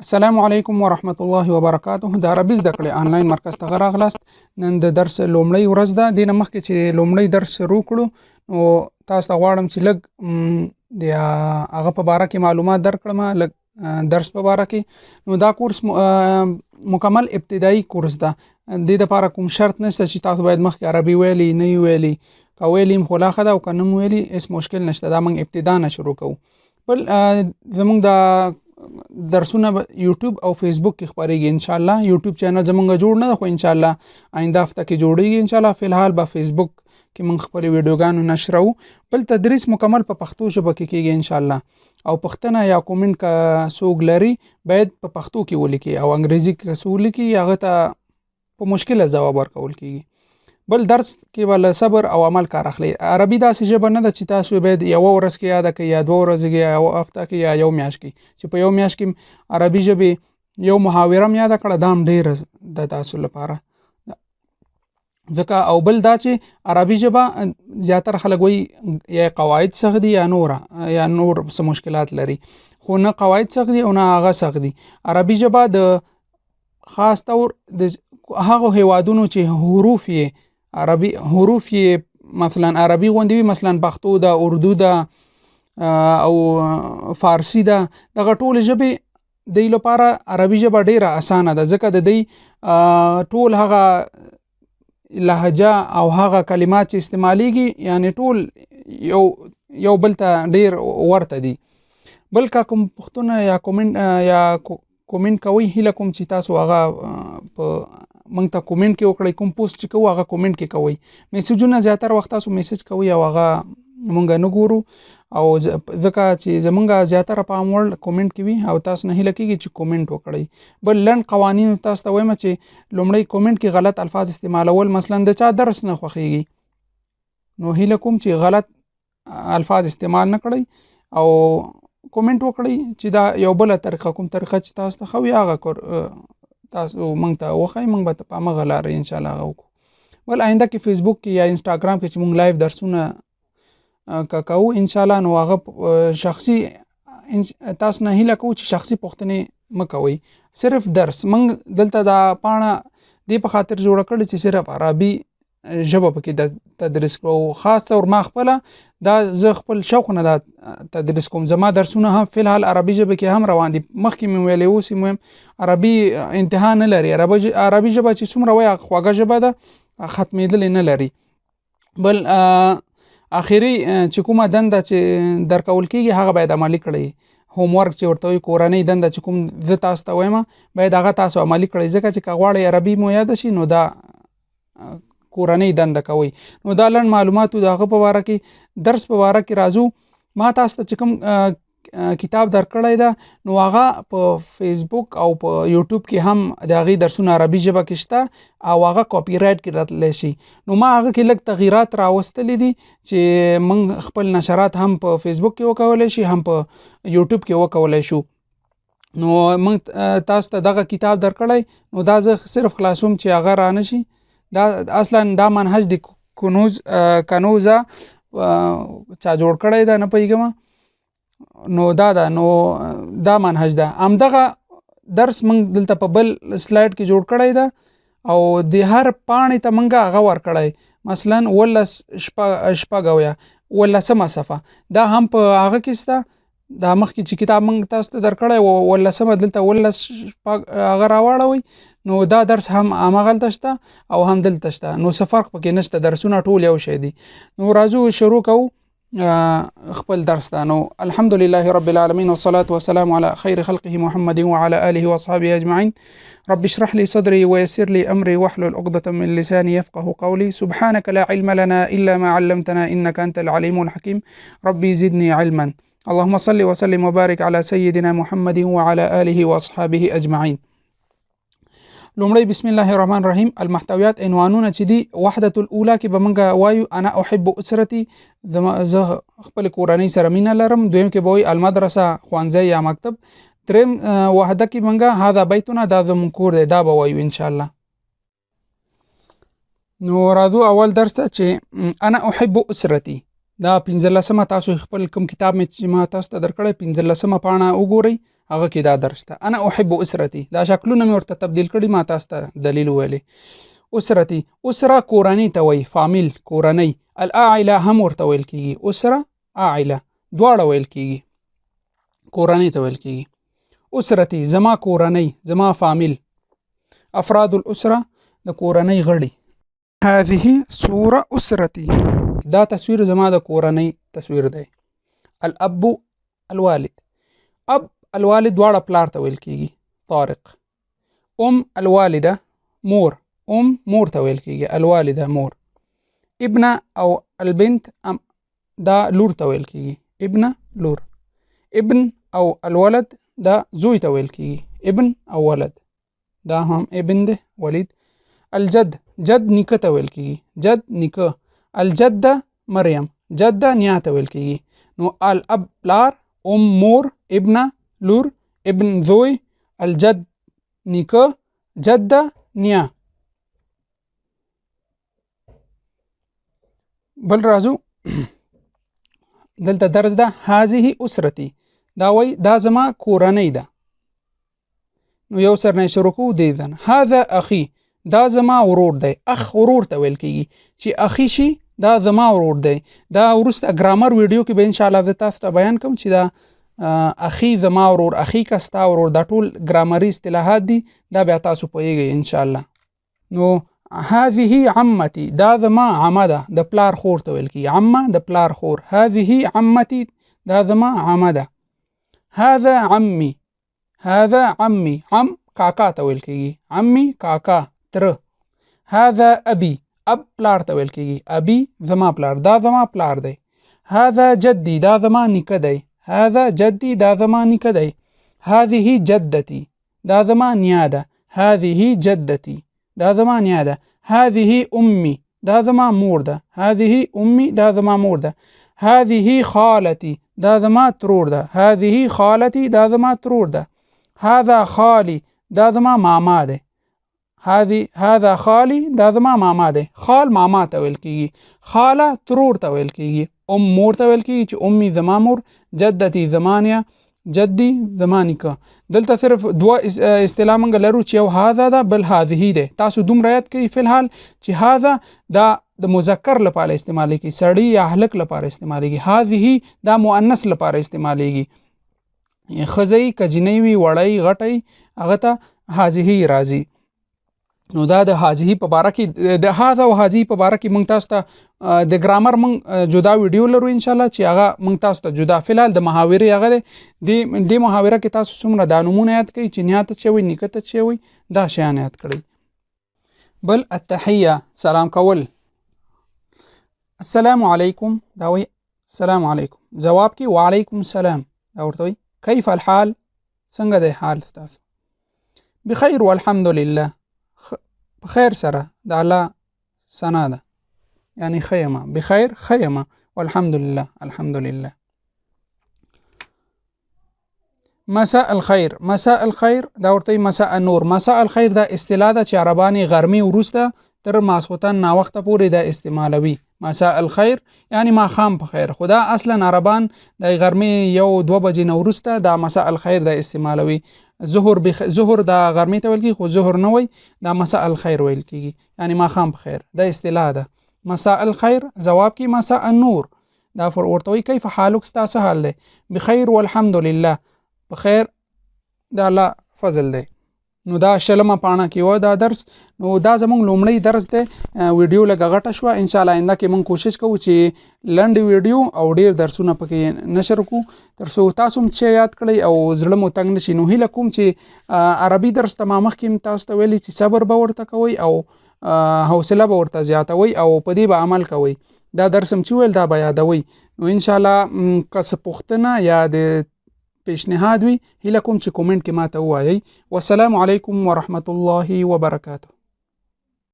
السلام علیکم ورحمت الله وبرکاته. د عربي زده کړې آنلاین مرکز ته راغلاست. نن د درس لومړی ورځ ده. د نه مخکې چې لومړی درس شروع کړو نو تاسو ته غواړم چې لږ د هغه په باره کې معلومات درکړم، لږ درس په باره کې. نو دا کورس مکمل ابتدایي کورس ده. د دې لپاره کوم شرط نشته چې تاسو باید مخکې عربي ویلي نه ویلي. که ویلي هم خو لا ښه ده، او که نه مو ویلي هېڅ مشکل نشته. دا موږ ابتدا نه شروع کوو. بل زموږ د درسونه یوټیوب او فیسبوک کې خپرېږي ان شاء الله. یوټیوب چینل زمونږ جوړ نه ده، خو ان شاء الله آینده هفته کې جوړېږي ان شاء الله. فلحال به فیسبوک کې موږ خپلې ویډیوګانو نشروو. بل تدریس مکمل په پښتو ژبه کې کېږي ان شاء الله. او پوښتنه یا کومنټ که څوک لري باید په پښتو کې ولیکي، او انګریزي کې څوک ولیکي هغه ته په مشکله ځواب ورکول کېږي. بل درس کې به له صبر او عمل کار اخلي. عربي داسې ژبه نه ده چې تاسو باید یوه ورځ کې یاده کړئ، یا دوه ورځې کې، یا یوه هفته کې، یا یو میاشت کې. چې په یو میاشت کې عربي ژبې یو محاوره هم یاده کړه، دا هم ډېره ده تاسو لپاره. ځکه او بل دا چې عربي ژبه زیاتره خلک وایي یا قواعد سخت دي یا نور څه مشکلات لري، خو نه قواعد سخت دي او نه هغه سخت دي. عربي ژبه د خاص طور د هغو هیوادونو چې حروف یې عربي حروف یې مثلا عربي غوندې وي، مثلا پښتو ده، اردو ده او فارسی ده، دغه ټولې ژبې د لپاره عربي ژبه ډیره اسانه ده. ځکه د دې ټول هغه لهجه او هغه کلمات چې استعمالیږي یعنی ټول یو بل ته ډیر ورته دي. بل که کوم پوښتنه یا کومنټ کوئ، هیله کوم چې تاسو هغه په موږ ته کومنټ کې وکړئ. کوم پوسټ چې کوو هغه کومنټ کې کوئ. میسیجونه زیاتره وخت تاسو میسیج کوئ او هغه موږ نه ګورو، او ځکه چې زمونږ زیاتره پام وړ کومنټ کې وي، او تاسو نه هیله کېږي چې کومنټ وکړئ. بل لنډ قوانین تاسو ته وایم چې لومړی کومنټ کې غلط الفاظ استعمالول، مثلا د چا درس نه خوښیږي نو هیله کوم چې غلط الفاظ استعمال نه کړئ او کومنټ وکړئ چې دا یو بله طریقه، کوم طریقه چې تاسو ته ښه وي هغه تاسو موږ ته وښایئ، موږ به په همغه لارې ان شاء الله هغه وکړو. بل آینده کې فیسبوک کې یا انسټاګرام کې چې موږ لایو درسونه کوو ان شاء الله، نو هغه شخصي تاسو نه هیله کوو چې شخصي پوښتنې مه کوئ، صرف درس. موږ دلته دا پاڼه دې په خاطر جوړه کړې چې صرف عربي ژبه پکې د تدریس کوو. خاص طور ما خپله دا زه خپل شوق نه دا تدریس کوم. زما درسونه هم فلحال عربي ژبه کې هم روان دي. مخکې مې ویلې، اوس یې مهم عربي انتها نه لري. عربي ژبه چې څومره وایي خوږه ژبه ده، ختمېدلې نه لري. بل اخري چې کومه دنده چې درکول کېږي هغه باید عملي کړئ. هوم ورک چې ورته وایي، کورنۍ دنده چې کوم زه تاسو ته وایم باید هغه تاسو عملي کړئ. ځکه چې که غواړئ عربي مو یاد شي نو دا کورنۍ دنده کوي. نو دا لنډ معلوماتو د هغه په باره کې. درس په باره کې راځو. ما تاسو ته چې کوم کتاب درکړی ده نو هغه په فیسبوک او په یوټیوب کې هم د هغې درسونه عربي ژبه کې شته، او هغه کاپي رایټ کې راتلی شي. نو ما هغه کې لږ تغییرات راوستلی دي چې موږ خپل نشرات هم په فیسبوک کې وکولی شي، هم په یوټیوب کې وکولی شو. نو موږ تاسو ته دغه کتاب درکړی، نو دا زه صرف خلاصوم چې هغه رانه شي. دا اصلا دا منهج د کنوزه چا جوړ کړی ده نه پوهېږم، نو دا ده، نو دا منهج ده. همدغه درس موږ دلته په بل سلایډ کې جوړ کړی ده، او د هر پاڼې ته موږ هغه ورکړی، مثلا 18 صفحه دا هم په هغه کې شته. دا مخکې چې کتاب موږ تاسو ته درکړی 18 دلته 18 هغه راواړوئ، نو دا درس هم همغلته شته او هم دلته شته. نو څه فرق پکې نشته، درسونه ټول یو شی دي. نو راځو شروع کوو خپل درس ته. نو الحمدلله رب العالمین والصلاة والسلام على خیر خلقه محمد وعلى آله واصحابه اجمعین. رب اشرح لي صدري ويسر لي امري واحلل عقدة من لساني يفقه قولي. سبحانك لا علم لنا الا ما علمتنا انك انت العليم الحكيم. ربي زدني علما. اللهم صل وسلم وبارك على سيدنا محمد وعلى آله واصحابه اجمعین. لومړی بسم الله الرحمن الرحیم. المحتویات عنوانونه چې دي، وحدة الاولی کې به موږ وایو انا احب اسرتي، زه خپل کورنۍ سره مینه لرم. دویم کې به وایو المدرسه، ښوونځی یا مکتب. دریم وحده کې موږ هذا بیتنا، دا زموږ کور دی، دا به وایو ان شاء الله. نو راځو اول درس ته چې انا احب اسرتي. دا 15 تاسو خپل کوم کتاب چې ما تاسو ته درکړی 15 پاڼه وګورئ، هغه کې دا درس ته انا احب اسرتي دا شکلونه مې ورته تبدیل کړي ما تاسو ته دلیل ویلې اسرتي اسره کورنۍ ته وایي فامیل کورنۍ الاعله هم ورته ویل کیږي اسره اعله دواړه ویل کیږي کورنۍ ته ویل کیږي اسرتي زما کورنۍ زما فامیل افراد الاسره د کورنۍ غړي هذه صوره اسرتي دا تصویر زما د کورنۍ تصویر دی الاب الوالد اب الوالد دواړه پلار ته ویل کیږي طارق الوالده مور مور ته ویل کیږي الوالده مور ابن او البنت دا لور ته ویل کیږي ابن لور ابن او الولد دا زوی ته ویل کیږي ابن او ولد دا هم ابن ده ولید الجد جد نیکه ته ویل کیږي جد نیکه الجده مریم جده نیا ته ویل کیږي نو الاب پلار مور ابن لور ابن زوی الجد نیکه جده نیا بل رازو دلته درس ده هذه اسرتي دا وای دا زما کورنۍ ده نو یو سر نه شروع کو دیدن هذا اخي دا زما ورور دی اخ ورور ته ویل کیږي چې اخي شي دا زما ورور دی دا ورسته ګرامر ویډیو کې به ان شاء الله د تاسو ته بیان کوم چې دا اخی زما ورور اخی کستا ورور دا ټول ګرامري اصطلاحات دي دا بیا تاسو پوهیږئ ان شاء الله نو هذه عمتي دا زما عمه ده د پلار خور ته ویل کیږي عمه د پلار خور هذه عمتي دا زما عمه ده هذا عمي هذا عمي عم کاکا ته ویل کیږي عمي کاکا تر هذا ابي اب پلار ته ویل کیږي ابي زما پلار دا زما پلار دی هذا جدي دا زما نیکه دی هذا جدي دا زما نیکه دی هذه جدتي دا زما نیا ده هذه جدتي دا زما نیا ده هذه امي دا زما مور ده هذه امي دا زما مور ده هذه خالتي دا زما ترور ده هذه خالتي دا زما ترور ده هذا خالي دا زما ماما ده هذا خالي دا زما ماما ده خال ماما ته ویل کیږي خاله ترور ته ویل کیږي مور ته ویل کیږي چې امي زما مور جدتي زمانیا جدي زمانیکا دلته صرف دوه اصطلاح منګ لرو چې یو هذا ده بل هذه ده تاسو دوم رعایت کوي فلحال چې هذا دا د مذکر لپاره استعمالېږي سړی یا هلک لپاره استعمالېږي هذه دا مؤنث لپاره استعمالېږي خزی کجنی وی وړی غټی هغه ته هذه راځي نو دا د هذه په باره کې د هذا او هذه په باره کې مونږ تاسو ته د ګرامر مونږ جدا ویډیو لرو ان شاء الله چې هغه مونږ تاسو ته جدا فلحال د محاورې هغه د محاوره کې تاسو څومره د نمونه یاد کړئ چې نیات چې وي نیکته چې وي دا شیان یاد کړئ بل التحیه سلام کول السلام علیکم دا وی السلام علیکم جواب کې وعلیکم السلام دا ورته وی کیف الحال څنګه دی حال تاسو بخیر والحمد لله بخیر سره د الله ثنا ده یعنی خیمه بخیر خیمه والحمد لله الحمد لله مساء الخير مساء الخير دا ورته مساء النور مساء الخير دا اصطلاح ده چې عربانی غرمي وروسته تر ماسخوتن نا وخت پورې دا استعمالوي مساء الخير یعنی ما خام په خیر خدا اصلا عربان د غرمي یو 2 بجې نو وروسته دا مساء الخير دا استعمالوي ظهر دا غرمي ته ویل کیږي خو ظهر نه وای دا مساء الخير ویل کیږي یعنی ما خام په خیر دا اصطلاح ده مساء الخير جواب کی مساء النور دا فر ورته وی کیف حالک تاسو حال ده بخیر والحمد لله بخیر دا الله فضل ده نو دا شلمه پاڼه کې و دا درس نو دا زمونږ لومړی درس دی ویډیو لږه غټه شوه ان شاء الله آینده کې مونږ کوشش کوو چې لنډ ویډیو او ډیر درسونه پکې نشر کړو تر څو تاسو هم چې یاد کړئ او زړه مو تنګ نشي نو هیله کوم چې عربي درس ته مخکې تاسو ته ویلي چې صبر به ورته کوئ او حوصله به ورته زیاتوئ او په دې به عمل کوئ دا درس هم چې ویل دا به یادوئ نو ان شاء الله که څه پوښتنه یا د پیشنهاد وي هیله کوم چې کومنټ کې ماته ووایئ والسلام علیکم ورحمت الله وبرکاته